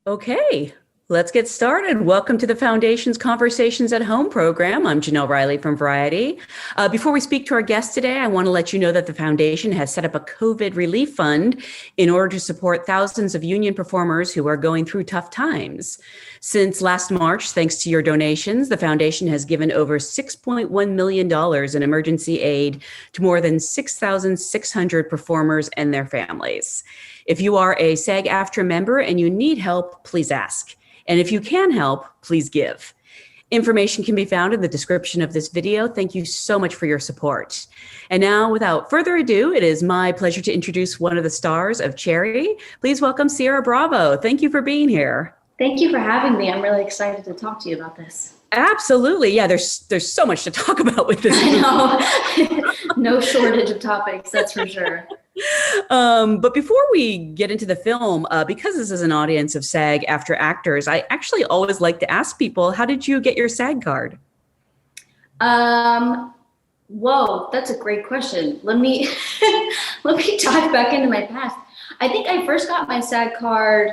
Okay, let's get started. Welcome to the Foundation's Conversations at Home program. I'm Jenelle Riley from Variety. Before we speak to our guest today, I want to let you know that the Foundation has set up a COVID relief fund in order to support thousands of union performers who are going through tough times. Since last March, thanks to your donations, the Foundation has given over $6.1 million in emergency aid to more than 6,600 performers and their families. If you are a SAG-AFTRA member and you need help, please ask. And if you can help, please give. Information can be found in the description of this video. Thank you so much for your support. And now, without further ado, it is my pleasure to introduce one of the stars of Cherry. Please welcome Ciara Bravo. Thank you for being here. Thank you for having me. I'm really excited to talk to you about this. Absolutely. Yeah, there's so much to talk about with this. I know. No shortage of topics, that's for sure. But before we get into the film, because this is an audience of SAG-AFTRA actors, I actually always like to ask people, how did you get your SAG card? Whoa, that's a great question. Let me dive back into my past. I think I first got my SAG card.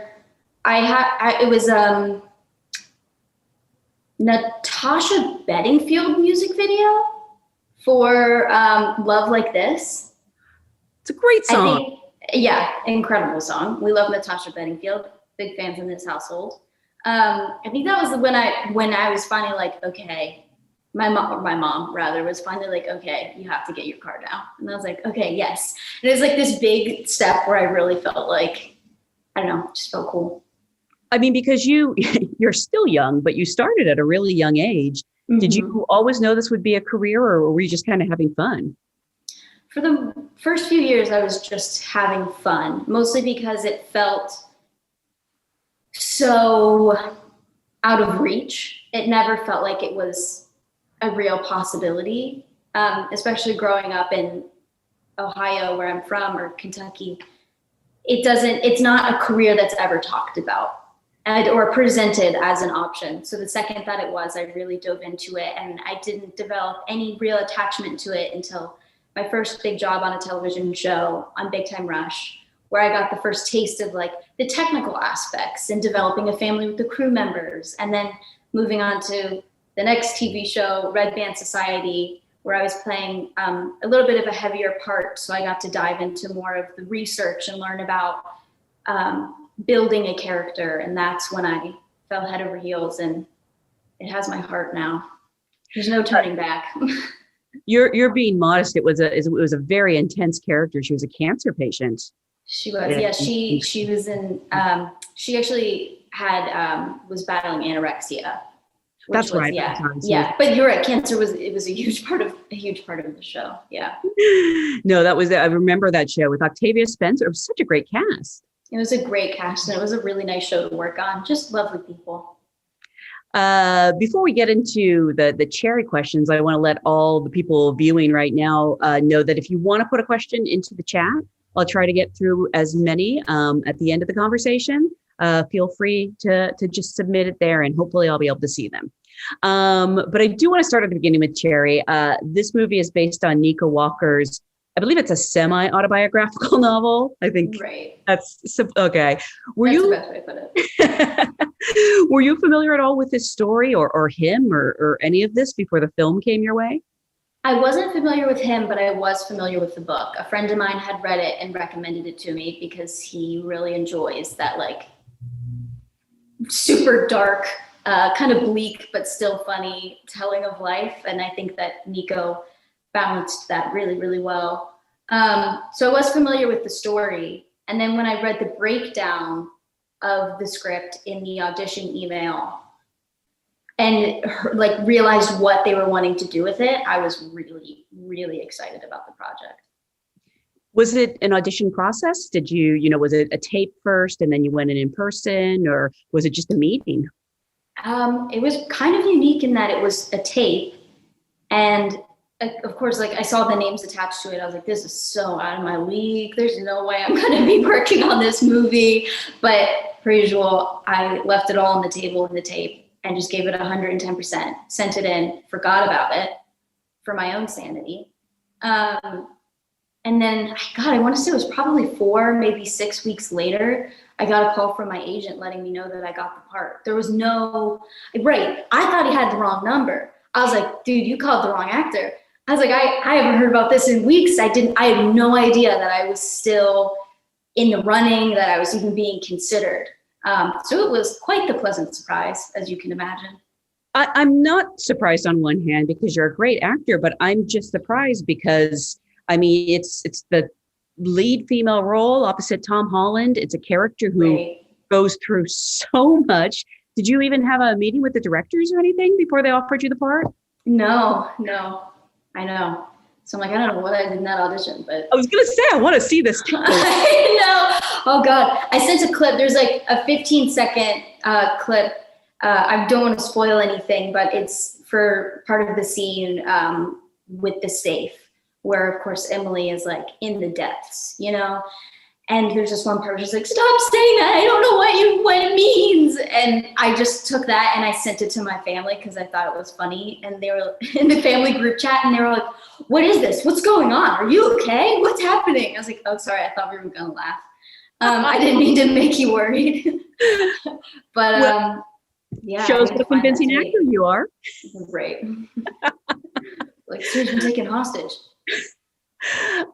It was Natasha Bedingfield music video for Love Like This. It's a great song. Yeah, incredible song. We love Natasha Bedingfield. Big fans in this household. I think that was when I was finally like, okay, my mom rather was finally like, okay, you have to get your card now. And I was like, okay, yes. And it was like this big step where I really felt like, I don't know, just felt cool. I mean, because you're still young, but you started at a really young age. Mm-hmm. Did you always know this would be a career, or were you just kind of having fun? For the first few years, I was just having fun, mostly because it felt so out of reach. It never felt like it was a real possibility, especially growing up in Ohio, where I'm from, or Kentucky. It's not a career that's ever talked about or presented as an option. So the second that it was, I really dove into it, and I didn't develop any real attachment to it until my first big job on a television show on Big Time Rush, where I got the first taste of like the technical aspects and developing a family with the crew members, and then moving on to the next TV show, Red Band Society, where I was playing a little bit of a heavier part. So I got to dive into more of the research and learn about building a character. And that's when I fell head over heels, and it has my heart now. There's no turning back. You're being modest. It was a very intense character. She was a cancer patient. She was, yeah. She was in. She actually was battling anorexia. That's right. Yeah. But you're right. Cancer was a huge part of the show. Yeah. No, I remember that show with Octavia Spencer. It was such a great cast. It was a great cast, and it was a really nice show to work on. Just lovely people. Before we get into the Cherry questions, I want to let all the people viewing right now know that if you want to put a question into the chat, I'll try to get through as many at the end of the conversation. Feel free to just submit it there, and hopefully I'll be able to see them. But I do want to start at the beginning with Cherry. This movie is based on Nika Walker's, I believe it's a semi-autobiographical novel. I think right. That's okay. That's the best way to put it. Were you familiar at all with this story or him or any of this before the film came your way? I wasn't familiar with him, but I was familiar with the book. A friend of mine had read it and recommended it to me because he really enjoys that like super dark, kind of bleak, but still funny telling of life. And I think that Nico balanced that really, really well. So I was familiar with the story. And then when I read the breakdown of the script in the audition email and like realized what they were wanting to do with it, I was really, really excited about the project. Was it an audition process? Did was it a tape first and then you went in person, or was it just a meeting? It was kind of unique in that it was a tape, and of course, like I saw the names attached to it. I was like, this is so out of my league. There's no way I'm going to be working on this movie. But per usual, I left it all on the table in the tape and just gave it 110%, sent it in, forgot about it for my own sanity. And then, God, I want to say it was probably 4, maybe 6 weeks later, I got a call from my agent letting me know that I got the part. There was no, right. I thought he had the wrong number. I was like, dude, you called the wrong actor. I was like, I haven't heard about this in weeks. I had no idea that I was still in the running, that I was even being considered. So it was quite the pleasant surprise, as you can imagine. I'm not surprised on one hand because you're a great actor, but I'm just surprised because, I mean, it's the lead female role opposite Tom Holland. It's a character who goes through so much. Did you even have a meeting with the directors or anything before they offered you the part? No, I know. So I'm like, I don't know what I did in that audition, but I was going to say, I want to see this too. I know. Oh God. I sent a clip. There's like a 15-second clip. I don't want to spoil anything, but it's for part of the scene with the safe, where of course Emily is like in the depths, you know? And there's this one part where she's like, stop saying that. I don't know what it means. And I just took that and I sent it to my family because I thought it was funny. And they were in the family group chat and they were like, what is this? What's going on? Are you okay? What's happening? I was like, oh, sorry. I thought we were going to laugh. I didn't mean to make you worried. But yeah. Shows what a convincing actor you are. Right. Like, she's been taken hostage.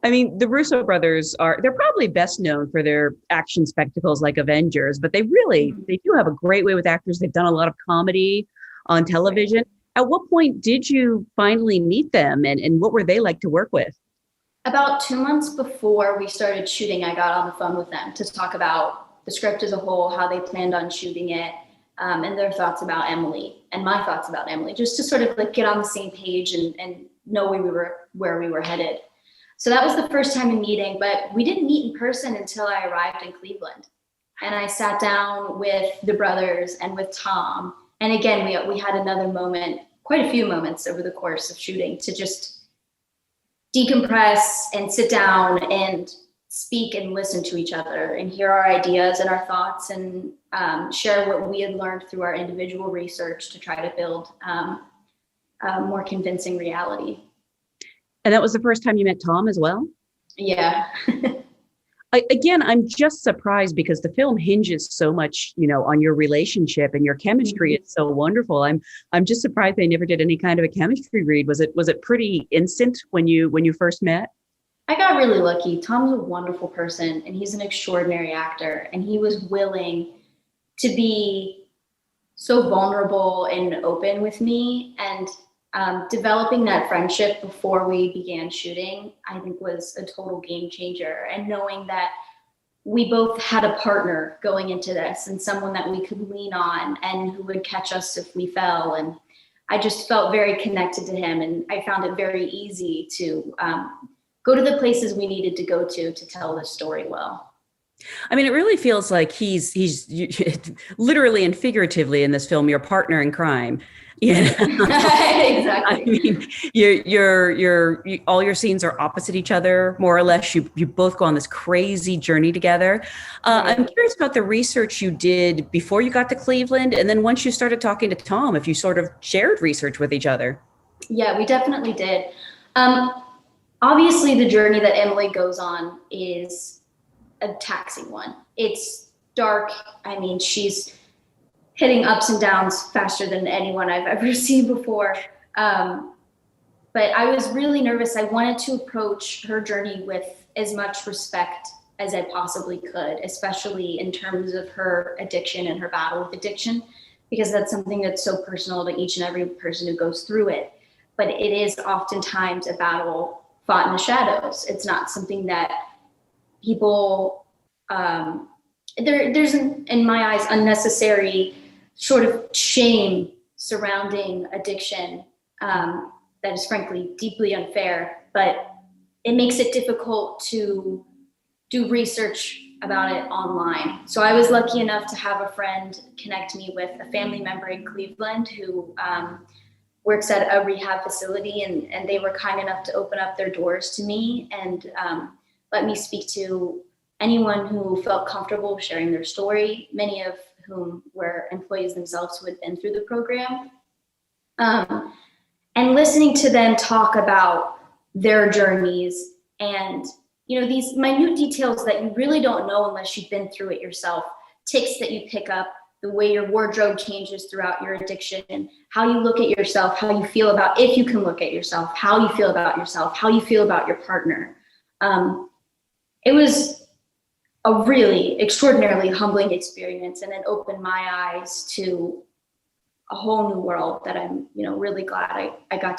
I mean, the Russo brothers they're probably best known for their action spectacles like Avengers, but they do have a great way with actors. They've done a lot of comedy on television. At what point did you finally meet them and what were they like to work with? About 2 months before we started shooting, I got on the phone with them to talk about the script as a whole, how they planned on shooting it, and their thoughts about Emily and my thoughts about Emily, just to sort of like get on the same page and know where we were headed. So that was the first time in meeting, but we didn't meet in person until I arrived in Cleveland. And I sat down with the brothers and with Tom. And again, we had another moment, quite a few moments over the course of shooting to just decompress and sit down and speak and listen to each other and hear our ideas and our thoughts and share what we had learned through our individual research to try to build a more convincing reality. And that was the first time you met Tom as well? Yeah. Again, I'm just surprised because the film hinges so much, on your relationship and your chemistry. It's so wonderful. I'm just surprised they never did any kind of a chemistry read. Was it pretty instant when you first met? I got really lucky. Tom's a wonderful person and he's an extraordinary actor, and he was willing to be so vulnerable and open with me, and developing that friendship before we began shooting, I think was a total game changer. And knowing that we both had a partner going into this and someone that we could lean on and who would catch us if we fell. And I just felt very connected to him. And I found it very easy to go to the places we needed to go to tell this story well. I mean, it really feels like he's literally and figuratively in this film, your partner in crime. Yeah, exactly. I mean, you're all your scenes are opposite each other, more or less. You both go on this crazy journey together. I'm curious about the research you did before you got to Cleveland, and then once you started talking to Tom, if you sort of shared research with each other. Yeah, we definitely did. Obviously, the journey that Emily goes on is a taxing one. It's dark. I mean, she's hitting ups and downs faster than anyone I've ever seen before. But I was really nervous. I wanted to approach her journey with as much respect as I possibly could, especially in terms of her addiction and her battle with addiction, because that's something that's so personal to each and every person who goes through it. But it is oftentimes a battle fought in the shadows. It's not something that people, there's in my eyes, unnecessary sort of shame surrounding addiction that is frankly deeply unfair, but it makes it difficult to do research about it online. So I was lucky enough to have a friend connect me with a family member in Cleveland who works at a rehab facility, and they were kind enough to open up their doors to me and let me speak to anyone who felt comfortable sharing their story, many of whom were employees themselves who had been through the program. And listening to them talk about their journeys And, these minute details that you really don't know unless you've been through it yourself, tics that you pick up, the way your wardrobe changes throughout your addiction, how you look at yourself, how you feel about, if you can look at yourself, how you feel about yourself, how you feel about your partner. It was a really extraordinarily humbling experience, and it opened my eyes to a whole new world that I'm, really glad I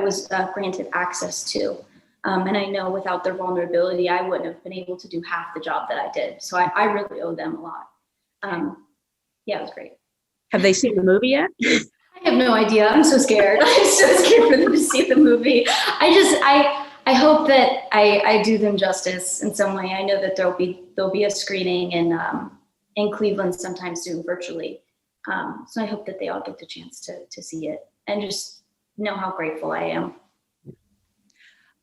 was granted access to. And I know without their vulnerability, I wouldn't have been able to do half the job that I did. So I really owe them a lot. Yeah, it was great. Have they seen the movie yet? I have no idea. I'm so scared. I'm so scared for them to see the movie. I hope that I do them justice in some way. I know that there'll be a screening in Cleveland sometime soon, virtually. So I hope that they all get the chance to see it and just know how grateful I am.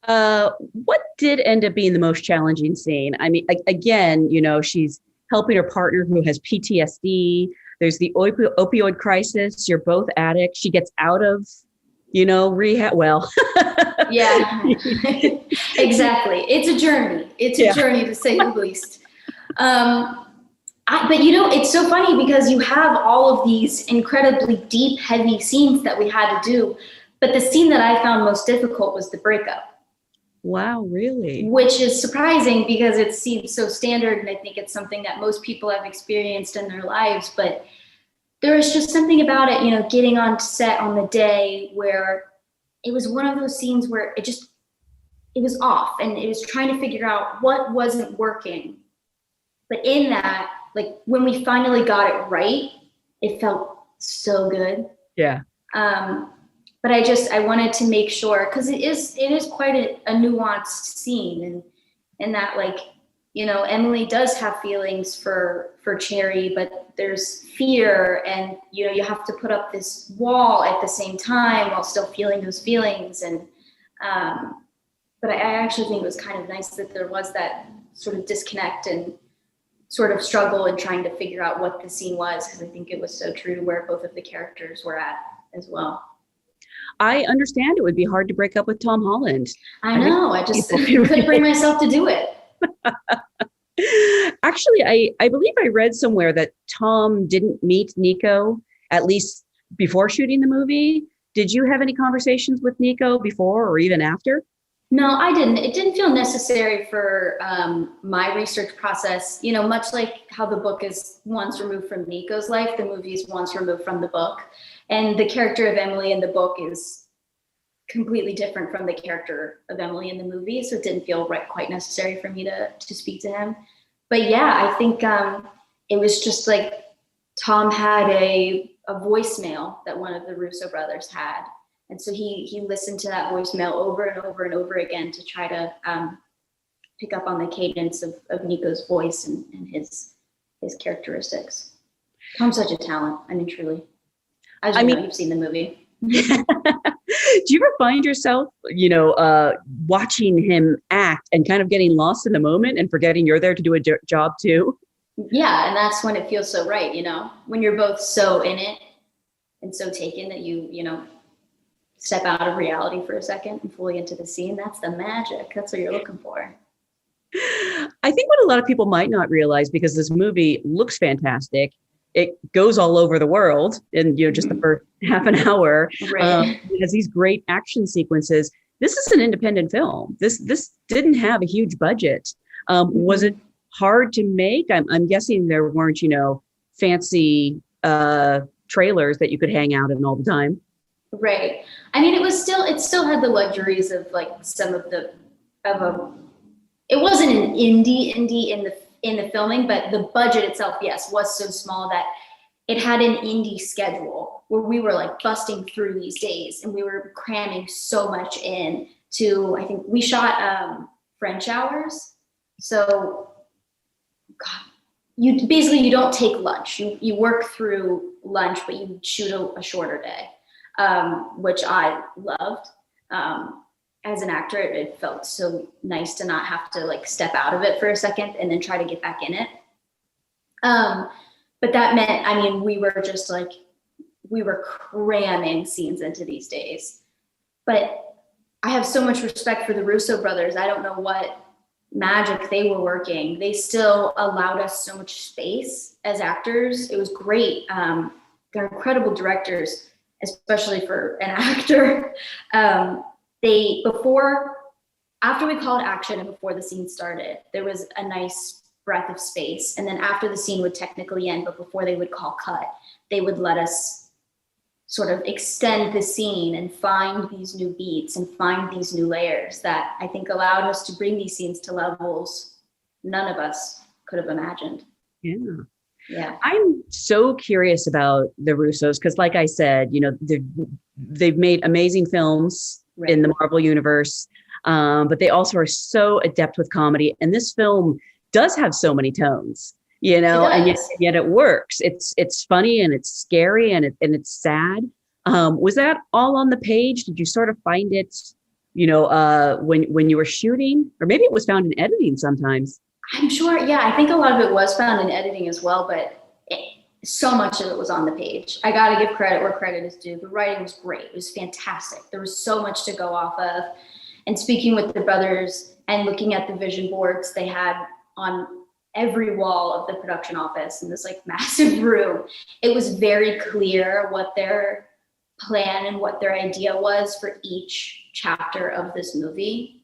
What did end up being the most challenging scene? I mean, again, she's helping her partner who has PTSD. There's the opioid crisis. You're both addicts. She gets out of, rehab. Well, yeah, exactly. It's a journey. It's a journey, to say the least. But it's so funny because you have all of these incredibly deep, heavy scenes that we had to do. But the scene that I found most difficult was the breakup. Wow, really? Which is surprising because it seems so standard, and I think it's something that most people have experienced in their lives. But there was just something about it, getting on set on the day where it was one of those scenes where it was off, and it was trying to figure out what wasn't working. But in that, like when we finally got it right, it felt so good. Yeah. But I wanted to make sure, because it is quite a nuanced scene, and that, like, Emily does have feelings for Cherry, but there's fear, and you have to put up this wall at the same time while still feeling those feelings. And but I actually think it was kind of nice that there was that sort of disconnect and sort of struggle in trying to figure out what the scene was, because I think it was so true to where both of the characters were at as well. I understand it would be hard to break up with Tom Holland. I know. I just couldn't bring myself to do it. Actually, I believe I read somewhere that Tom didn't meet Nico, at least before shooting the movie. Did you have any conversations with Nico before or even after? No, I didn't. It didn't feel necessary for my research process. Much like how the book is once removed from Nico's life, the movie is once removed from the book. And the character of Emily in the book is completely different from the character of Emily in the movie. So it didn't feel quite necessary for me to speak to him. But yeah, I think it was just like Tom had a voicemail that one of the Russo brothers had. And so he listened to that voicemail over and over and over again to try to pick up on the cadence of Nico's voice and his characteristics. Tom's such a talent. I mean, truly. I mean, you've seen the movie. Do you ever find yourself, watching him act and kind of getting lost in the moment and forgetting you're there to do a job too? Yeah, and that's when it feels so right, when you're both so in it and so taken that you step out of reality for a second and fully into the scene. That's the magic. That's what you're looking for. I think what a lot of people might not realize, because this movie looks fantastic, it goes all over the world in just the first half an hour. Right. It has these great action sequences. This is an independent film. This didn't have a huge budget. Was it hard to make? I'm guessing there weren't fancy trailers that you could hang out in all the time. Right. I mean, it still had the luxuries of like some of it wasn't an indie in the filming, but the budget itself, yes, was so small that it had an indie schedule where we were like busting through these days, and we were cramming so much in to, I think we shot French hours. So God, you don't take lunch. You work through lunch, but you shoot a shorter day, which I loved. As an actor, it felt so nice to not have to like step out of it for a second and then try to get back in it. But that meant, I mean, we were cramming scenes into these days. But I have so much respect for the Russo brothers. I don't know what magic they were working. They still allowed us so much space as actors. It was great. They're incredible directors, especially for an actor. After we called action and before the scene started, there was a nice breath of space. And then after the scene would technically end, but before they would call cut, they would let us sort of extend the scene and find these new beats and find these new layers that I think allowed us to bring these scenes to levels none of us could have imagined. Yeah. Yeah. I'm so curious about the Russos because, like I said, they've made amazing films in the Marvel universe, but they also are so adept with comedy. And this film does have so many tones, and yet it works. It's funny and it's scary and it's sad. Was that all on the page? Did you sort of find it, when you were shooting, or maybe it was found in editing sometimes? I'm sure. Yeah, I think a lot of it was found in editing as well, but so much of it was on the page. I got to give credit where credit is due. The writing was great. It was fantastic. There was so much to go off of. And speaking with the brothers and looking at the vision boards they had on every wall of the production office in this like massive room, it was very clear what their plan and what their idea was for each chapter of this movie.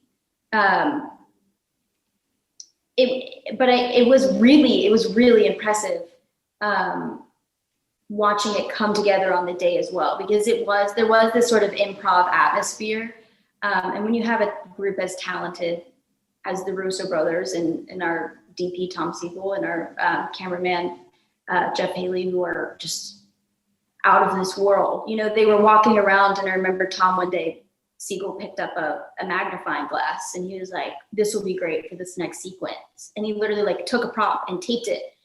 It was really impressive watching it come together on the day as well, because there was this sort of improv atmosphere. And when you have a group as talented as the Russo brothers and our DP Tom Siegel and our cameraman Jeff Haley, who are just out of this world, they were walking around, and I remember Tom one day, Siegel picked up a magnifying glass and he was like, "This will be great for this next sequence." And he literally like took a prop and taped it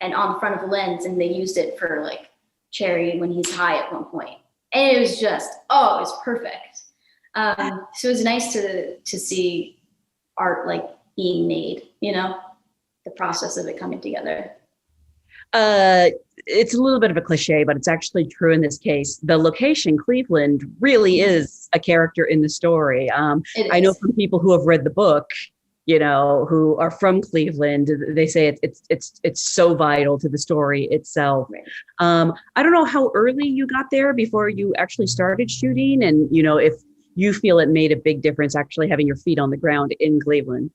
and on the front of the lens, and they used it for like Cherry when he's high at one point. And it was just, it was perfect. So it was nice to see art like being made, the process of it coming together. It's a little bit of a cliche, but it's actually true in this case. The location, Cleveland, really is a character in the story. I know from people who have read the book, who are from Cleveland, they say it's so vital to the story itself. Right. I don't know how early you got there before you actually started shooting, and if you feel it made a big difference actually having your feet on the ground in Cleveland.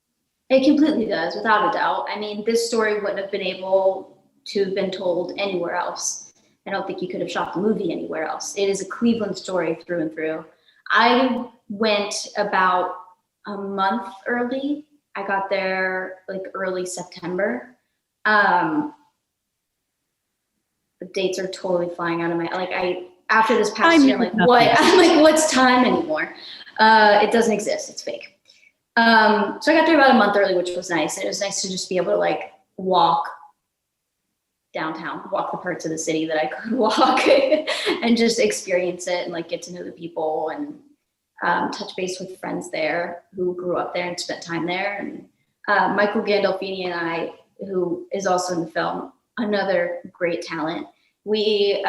It completely does, without a doubt. I mean, this story wouldn't have been able to have been told anywhere else. I don't think you could have shot the movie anywhere else. It is a Cleveland story through and through. I went about a month early. I got there like early September. The dates are totally flying out of my, after this past year, I'm like, what? I'm like, what's time anymore? It doesn't exist. It's fake. So I got there about a month early, which was nice. And it was nice to just be able to walk downtown, walk the parts of the city that I could walk and just experience it and get to know the people and touch base with friends there who grew up there and spent time there. And Michael Gandolfini and I, who is also in the film, another great talent, we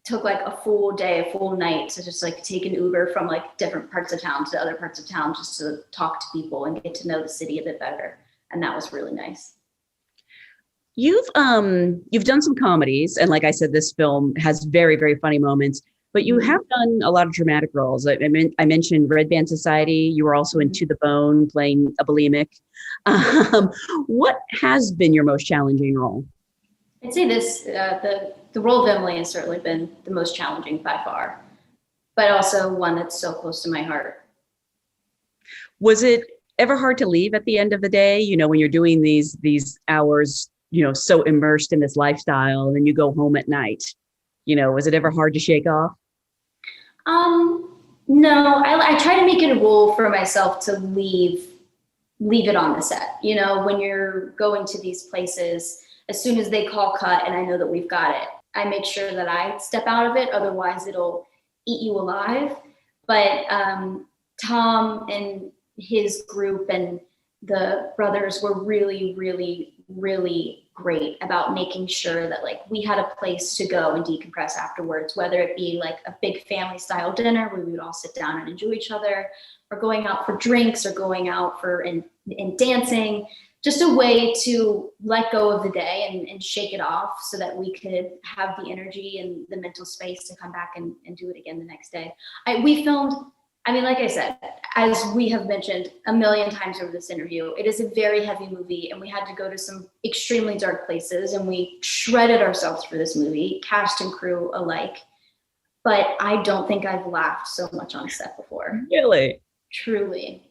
took a full day, a full night to just take an Uber from different parts of town to other parts of town just to talk to people and get to know the city a bit better. And that was really nice. You've done some comedies, and like I said, this film has very, very funny moments, but you have done a lot of dramatic roles. I mentioned Red Band Society. You were also in To the Bone playing a bulimic. What has been your most challenging role? I'd say the role of Emily has certainly been the most challenging by far, but also one that's so close to my heart. Was it ever hard to leave at the end of the day? When you're doing these hours, so immersed in this lifestyle, and then you go home at night, was it ever hard to shake off? No, I try to make it a rule for myself to leave it on the set. When you're going to these places, as soon as they call cut and I know that we've got it, I make sure that I step out of it. Otherwise it'll eat you alive. But Tom and his group and the brothers were really, really, really great about making sure that like we had a place to go and decompress afterwards, whether it be like a big family style dinner where we would all sit down and enjoy each other, or going out for drinks, or going out for and dancing, just a way to let go of the day and shake it off so that we could have the energy and the mental space to come back and do it again the next day. We filmed, I mean, like I said, as we have mentioned a million times over this interview, it is a very heavy movie, and we had to go to some extremely dark places, and we shredded ourselves for this movie, cast and crew alike. But I don't think I've laughed so much on set before. Really? Truly.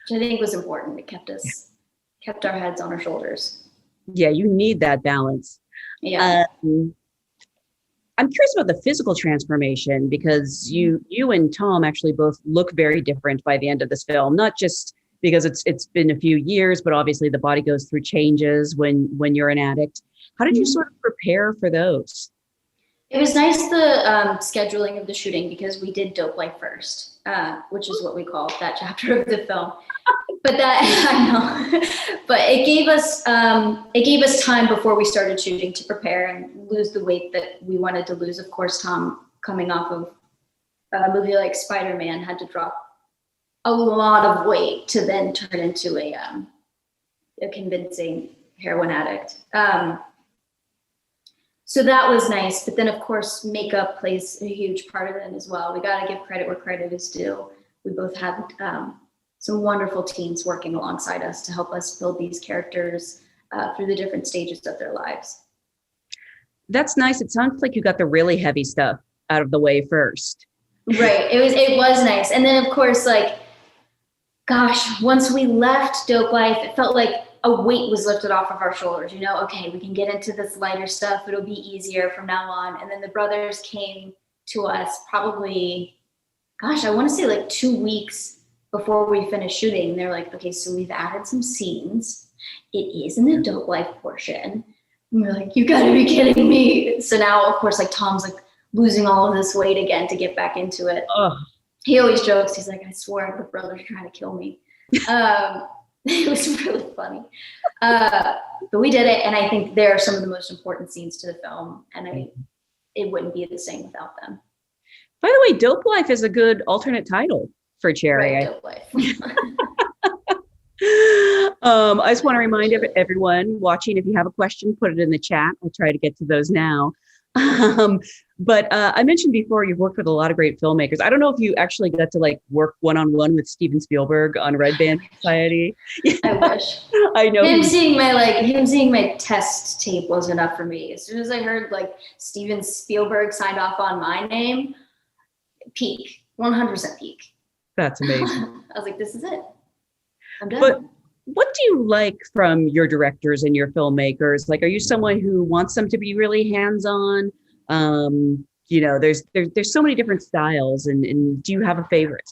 Which I think was important. It kept our heads on our shoulders. Yeah, you need that balance. Yeah. I'm curious about the physical transformation, because you and Tom actually both look very different by the end of this film, not just because it's been a few years, but obviously the body goes through changes when you're an addict. How did you sort of prepare for those? It was nice, the scheduling of the shooting, because we did Dope Life first, which is what we call that chapter of the film. But that, I know, but it gave us time before we started shooting to prepare and lose the weight that we wanted to lose. Of course, Tom, coming off of a movie like Spider-Man, had to drop a lot of weight to then turn into a convincing heroin addict. So that was nice. But then, of course, makeup plays a huge part of it as well. We got to give credit where credit is due. We both had some wonderful teams working alongside us to help us build these characters through the different stages of their lives. That's nice. It sounds like you got the really heavy stuff out of the way first. Right. It was nice. And then, of course, like, gosh, once we left Dope Life, it felt like a weight was lifted off of our shoulders. You know, okay, we can get into this lighter stuff. It'll be easier from now on. And then the brothers came to us probably, gosh, I want to say like 2 weeks before we finished shooting. They're like, okay, so we've added some scenes. It is in the Dope Life portion. And we're like, you gotta be kidding me. So now, of course, like Tom's like losing all of this weight again to get back into it. Ugh. He always jokes, he's like, I swear the brothers are trying to kill me. It was really funny. But we did it, and I think they're some of the most important scenes to the film, and it wouldn't be the same without them. By the way, Dope Life is a good alternate title for Ciara. Right, Dope Life. I just want to remind everyone watching, if you have a question, put it in the chat. I'll try to get to those now. But I mentioned before, you've worked with a lot of great filmmakers. I don't know if you actually got to like work one-on-one with Steven Spielberg on Red Band Society. I wish. I know. Him seeing my test tape was enough for me. As soon as I heard like Steven Spielberg signed off on my name, peak, 100% peak. That's amazing. I was like, this is it. I'm done. But what do you like from your directors and your filmmakers? Like, are you someone who wants them to be really hands-on? You know, there's so many different styles, and do you have a favorite?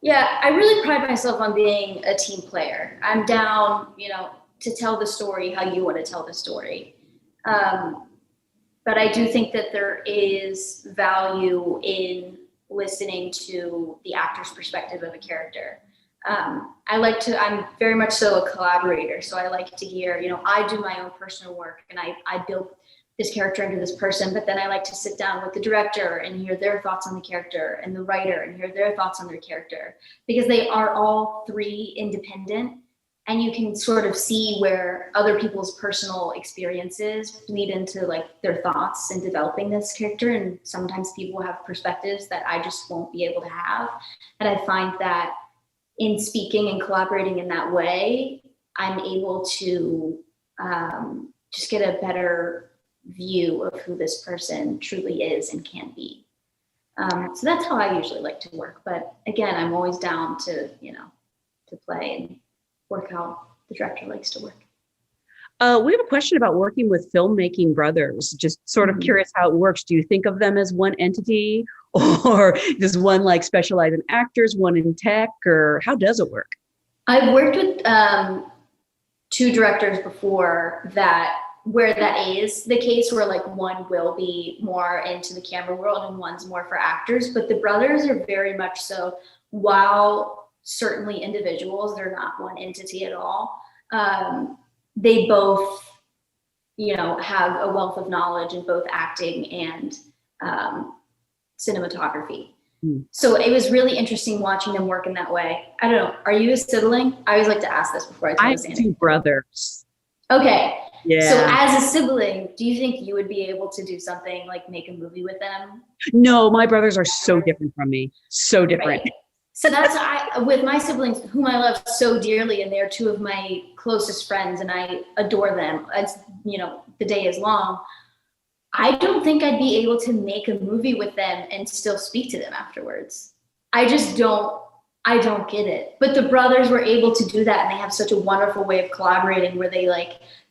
Yeah, I really pride myself on being a team player. I'm down, you know, to tell the story how you want to tell the story. But I do think that there is value in listening to the actor's perspective of a character. I'm very much so a collaborator. So I like to hear, you know, I do my own personal work, and I build this character into this person, but then I like to sit down with the director and hear their thoughts on the character, and the writer and hear their thoughts on their character, because they are all three independent, and you can sort of see where other people's personal experiences bleed into like their thoughts in developing this character. And sometimes people have perspectives that I just won't be able to have. And I find that in speaking and collaborating in that way, I'm able to just get a better view of who this person truly is and can be. So that's how I usually like to work. But again, I'm always down to, you know, to play and work how the director likes to work. We have a question about working with filmmaking brothers. Just sort of curious how it works. Do you think of them as one entity, or does one like specialize in actors, one in tech, or how does it work? I've worked with two directors before where that is the case, where like one will be more into the camera world and one's more for actors. But the brothers are very much so, while certainly individuals, they're not one entity at all. They both have a wealth of knowledge in both acting and cinematography. So it was really interesting watching them work in that way. I don't know. Are you a sibling? I always like to ask this before I tell this. I have two brothers. Okay. Yeah. So as a sibling, do you think you would be able to do something like make a movie with them? No, my brothers are so different from me. So different. Right. So that's with my siblings, whom I love so dearly, and they're two of my closest friends, and I adore them. As the day is long. I don't think I'd be able to make a movie with them and still speak to them afterwards. I just don't. I don't get it. But the brothers were able to do that, and they have such a wonderful way of collaborating where they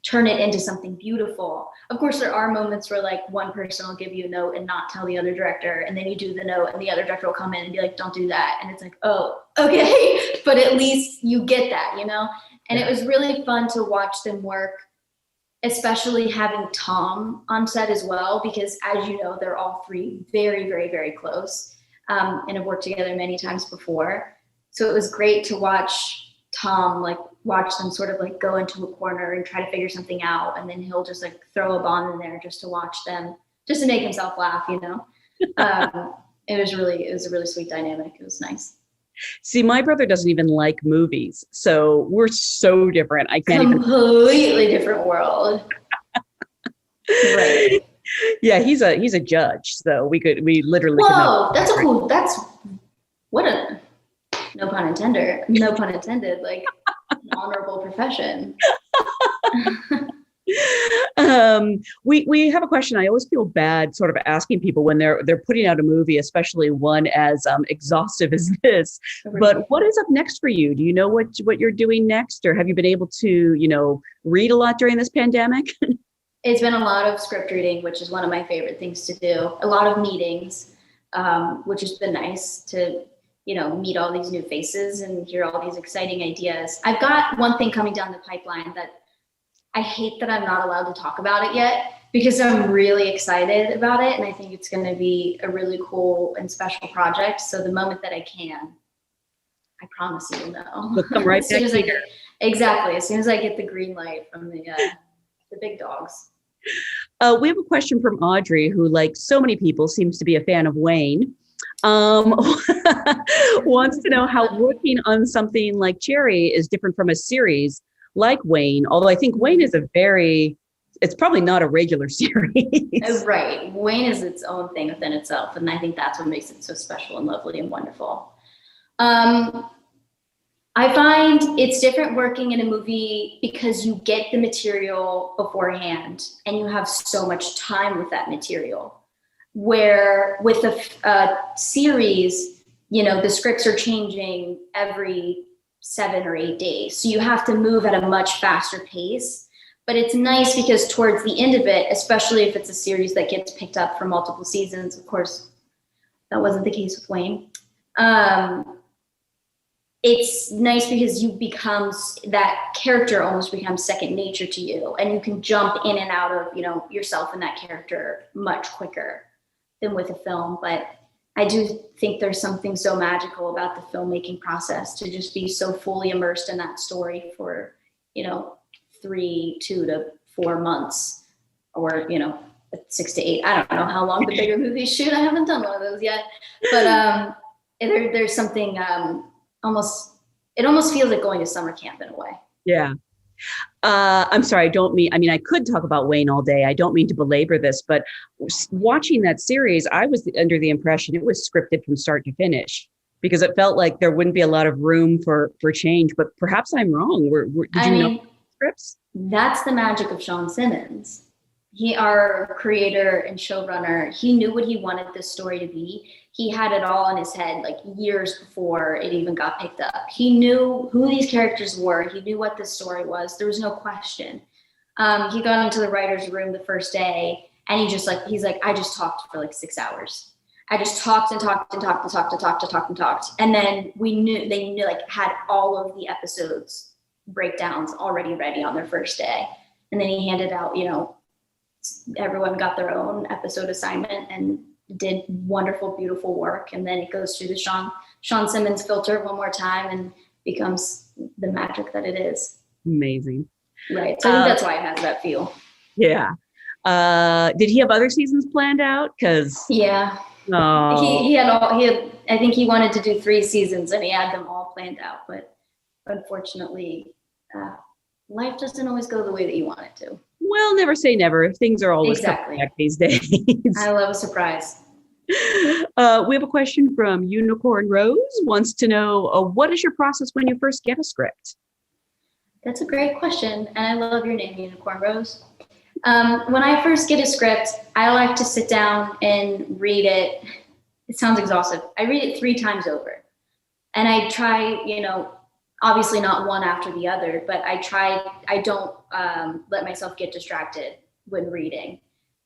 turn it into something beautiful. Of course, there are moments where one person will give you a note and not tell the other director, and then you do the note and the other director will come in and be like, don't do that. And it's like, oh, okay. But at least you get that, And it was really fun to watch them work, especially having Tom on set as well, because as you know, they're all three very, very, very close and have worked together many times before. So it was great to watch Tom, watch them sort of go into a corner and try to figure something out. And then he'll just throw a bomb in there just to watch them, just to make himself laugh, It was a really sweet dynamic. It was nice. See, my brother doesn't even like movies. So we're so different. I can't completely different world. Right. Yeah, he's a judge. So we literally Whoa, that's what a no pun intended, an honorable profession. We have a question. I always feel bad sort of asking people when they're putting out a movie, especially one as exhaustive as this. But what is up next for you? Do you know what you're doing next, or have you been able to, read a lot during this pandemic? It's been a lot of script reading, which is one of my favorite things to do. A lot of meetings, which has been nice to meet all these new faces and hear all these exciting ideas. I've got one thing coming down the pipeline that I hate that I'm not allowed to talk about it yet, because I'm really excited about it. And I think it's going to be a really cool and special project. So the moment that I can, I promise you'll know. We'll come right back here. Exactly. As soon as I get the green light from the big dogs. We have a question from Audrey, who, like so many people, seems to be a fan of Wayne. Wants to know how working on something like Ciara is different from a series like Wayne, although I think Wayne is it's probably not a regular series. Right. Wayne is its own thing within itself. And I think that's what makes it so special and lovely and wonderful. I find it's different working in a movie because you get the material beforehand and you have so much time with that material. Where with a series, the scripts are changing every 7 or 8 days. So you have to move at a much faster pace. But it's nice because towards the end of it, especially if it's a series that gets picked up for multiple seasons, of course, that wasn't the case with Wayne. It's nice because that character almost becomes second nature to you, and you can jump in and out of, yourself in that character much quicker than with a film. But I do think there's something so magical about the filmmaking process to just be so fully immersed in that story for, 2 to 4 months, or, 6 to 8. I don't know how long the bigger movies shoot. I haven't done one of those yet, but there's something it almost feels like going to summer camp in a way. Yeah. I'm sorry, I could talk about Wayne all day. I don't mean to belabor this, but watching that series, I was under the impression it was scripted from start to finish, because it felt like there wouldn't be a lot of room for change, but perhaps I'm wrong. Did you know scripts? That's the magic of Sean Simmons. Our creator and showrunner, he knew what he wanted this story to be. He had it all in his head, years before it even got picked up. He knew who these characters were. He knew what this story was. There was no question. He got into the writer's room the first day, and he's like, I just talked for 6 hours. I just talked and talked and talked and talked and talked and talked and talked. And then they knew, had all of the episodes breakdowns already ready on their first day. And then he handed out, everyone got their own episode assignment and did wonderful, beautiful work. And then it goes through the Sean Simmons filter one more time and becomes the magic that it is. Amazing. Right. So I think that's why it has that feel. Yeah. Did he have other seasons planned out? Because Yeah. oh, I think he wanted to do 3 seasons and he had them all planned out, but unfortunately, life doesn't always go the way that you want it to. well, never say never. Things are always coming Exactly. back these days. I love a surprise. We have a question from Unicorn Rose. Wants to know, what is your process when you first get a script? That's a great question, and I love your name, Unicorn Rose. When I first get a script, I like to sit down and read it. It sounds exhaustive. I read it 3 times over. And I try, obviously not one after the other, but I don't let myself get distracted when reading.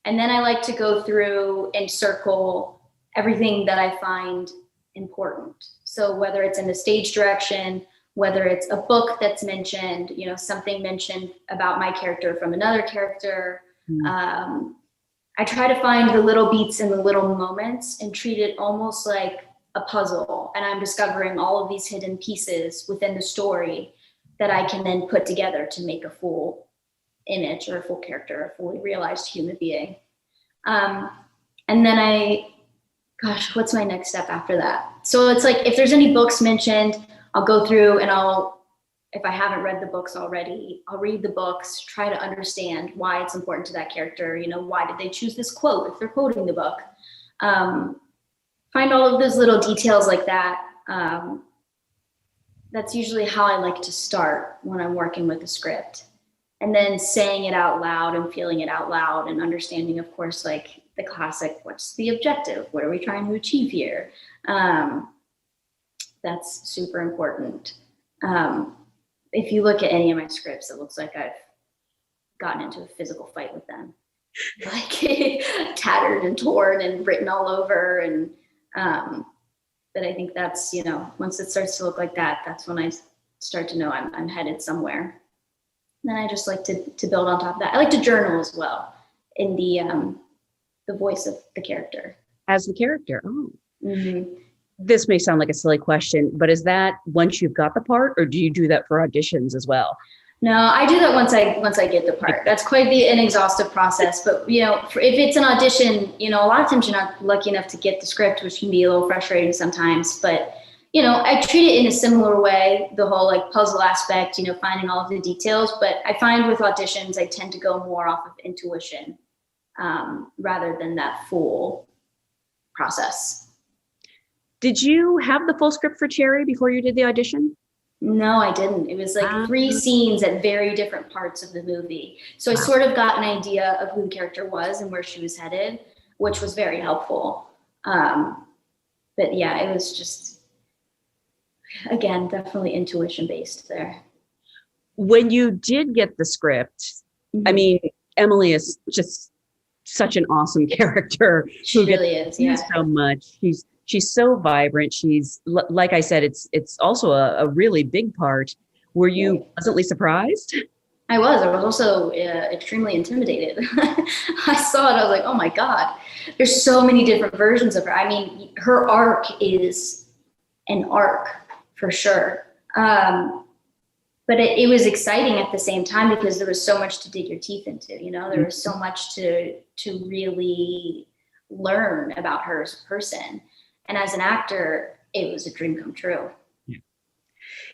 And then I like to go through and circle everything that I find important. So whether it's in the stage direction, whether it's a book that's mentioned, something mentioned about my character from another character. I try to find the little beats and the little moments and treat it almost like a puzzle. And I'm discovering all of these hidden pieces within the story that I can then put together to make a full image or a full character, a fully realized human being. And then what's my next step after that? So it's like, if there's any books mentioned, I'll go through and if I haven't read the books already, I'll read the books, try to understand why it's important to that character. Why did they choose this quote if they're quoting the book? Find all of those little details like that. That's usually how I like to start when I'm working with a script. And then saying it out loud and feeling it out loud and understanding, of course, like the classic, what's the objective? What are we trying to achieve here? That's super important. If you look at any of my scripts, it looks like I've gotten into a physical fight with them, like tattered and torn and written all over. And but I think that's, once it starts to look like that, that's when I start to know I'm headed somewhere. Then I just like to build on top of that. I like to journal as well in the voice of the character. As the character. Oh. Mm-hmm. This may sound like a silly question, but is that once you've got the part, or do you do that for auditions as well? No, I do that once I get the part. That's quite an exhaustive process. But if it's an audition, a lot of times you're not lucky enough to get the script, which can be a little frustrating sometimes. But I treat it in a similar way, the whole like puzzle aspect, finding all of the details. But I find with auditions, I tend to go more off of intuition rather than that full process. Did you have the full script for Cherry before you did the audition? No, I didn't. It was like 3 scenes at very different parts of the movie. So I sort of got an idea of who the character was and where she was headed, which was very helpful. But yeah, it was just, again, definitely intuition based there. When you did get the script, I mean, Emily is just such an awesome character. She really is, yeah. So much. She's so vibrant. She's, like I said, it's also a really big part. Were you pleasantly surprised? I was also extremely intimidated. I saw it, I was like, oh my God, there's so many different versions of her. I mean, her arc is an arc for sure. But it was exciting at the same time because there was so much to dig your teeth into, there was so much to really learn about her as a person. And as an actor, it was a dream come true. Yeah.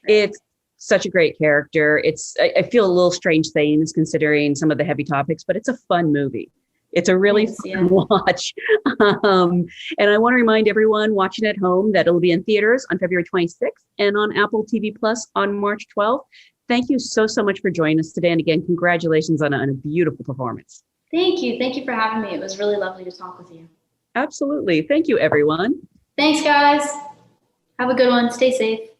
It's such a great character. I feel a little strange saying this considering some of the heavy topics, but it's a fun movie. It's a really fun watch. And I want to remind everyone watching at home that it'll be in theaters on February 26th and on Apple TV Plus on March 12th. Thank you so much for joining us today. And again, congratulations on a beautiful performance. Thank you. Thank you for having me. It was really lovely to talk with you. Absolutely. Thank you, everyone. Thanks, guys. Have a good one. Stay safe.